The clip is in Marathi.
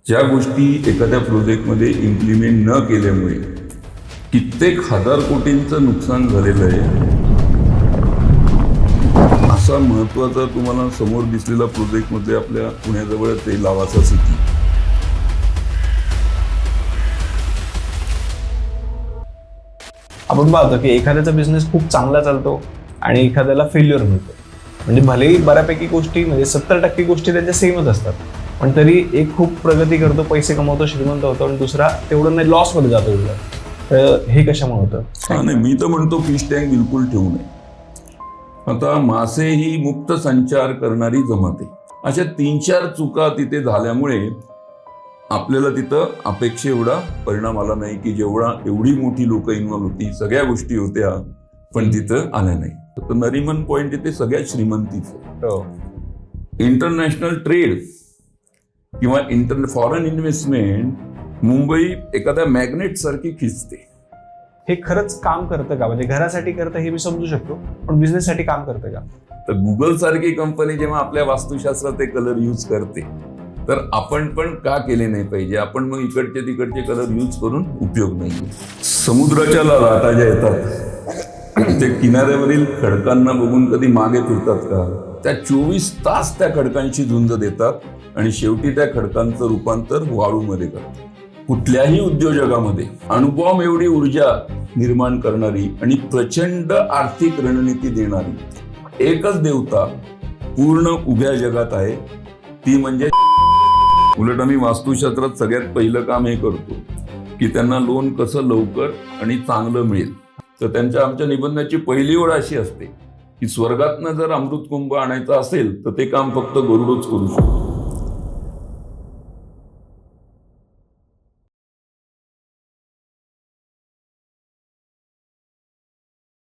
ज्या गोष्टी एखाद्या प्रोजेक्टमध्ये इम्प्लिमेंट न केल्यामुळे कित्येक हजार कोटींचं नुकसान झालेलं आहे, असा महत्त्वाचा तुम्हाला समोर दिसलेला प्रोजेक्टमध्ये आपल्या पुण्याजवळच आहे लावासा सिटी. आपण पाहतो की एखाद्याचा बिझनेस खूप चांगला चालतो आणि एखाद्याला फेल्युअर मिळतो. म्हणजे भलेही बऱ्यापैकी गोष्टी म्हणजे 70% गोष्टी त्यांच्या सेमच असतात, पण तरी एक खूप प्रगती करतो, पैसे कमवतो, श्रीमंत होतो आणि दुसरा तेवढं नाही, लॉसमध्ये जातो उलट. तर हे कशामुळे होतं? नाही, मी तर म्हणतो फिश टँक बिलकुल ठेवू नये. आता मासे ही मुक्त संचार करणारी जमात आहे. अशा 3-4 चुका तिथे झाल्यामुळे आपल्याला तिथं अपेक्षा एवढा परिणाम आला नाही की एवढी मोठी लोक इन्व्हॉल्व होती, सगळ्या गोष्टी होत्या, पण तिथं आल्या नाही. तर नरिमन पॉइंट इथे सगळ्यात श्रीमंतीचं. इंटरनॅशनल ट्रेड किंवा फॉरेन इन्व्हेस्टमेंट मुंबई एखाद्या मॅग्नेट सारखी खिचते. हे खरंच काम करतं का? म्हणजे घरासाठी करतं हे मी समजू शकतो, पण बिझनेससाठी काम करतं का? तर गुगल सारखी कंपनी जेव्हा आपल्या वास्तुशास्त्रात ते कलर यूज करते, तर आपण पण का केले नाही पाहिजे? आपण मग इकडचे तिकडचे कलर यूज करून उपयोग नाही. समुद्राच्या लाटा ज्या येतात ते किनाऱ्यावरील खडकांना बघून कधी मागे फिरतात का? त्या 24 तास त्या खडकांची झुंज देतात आणि शेवटी त्या खडकांचं रूपांतर वाळूमध्ये करतात. कुठल्याही उद्योजकामध्ये अणुबॉम्ब एवढी ऊर्जा निर्माण करणारी आणि प्रचंड आर्थिक रणनीती देणारी एकच देवता पूर्ण उभ्या जगात आहे, ती म्हणजे. उलट आम्ही वास्तुशास्त्रात सगळ्यात पहिलं काम हे करतो की त्यांना लोन कसं लवकर आणि चांगलं मिळेल. तर आमच्या निबंधाची पहिली ओळ अशी असते की स्वर्गातनं जर अमृत कुंभ आणायचा असेल तर ते काम फक्त गरुडच करू शकतो.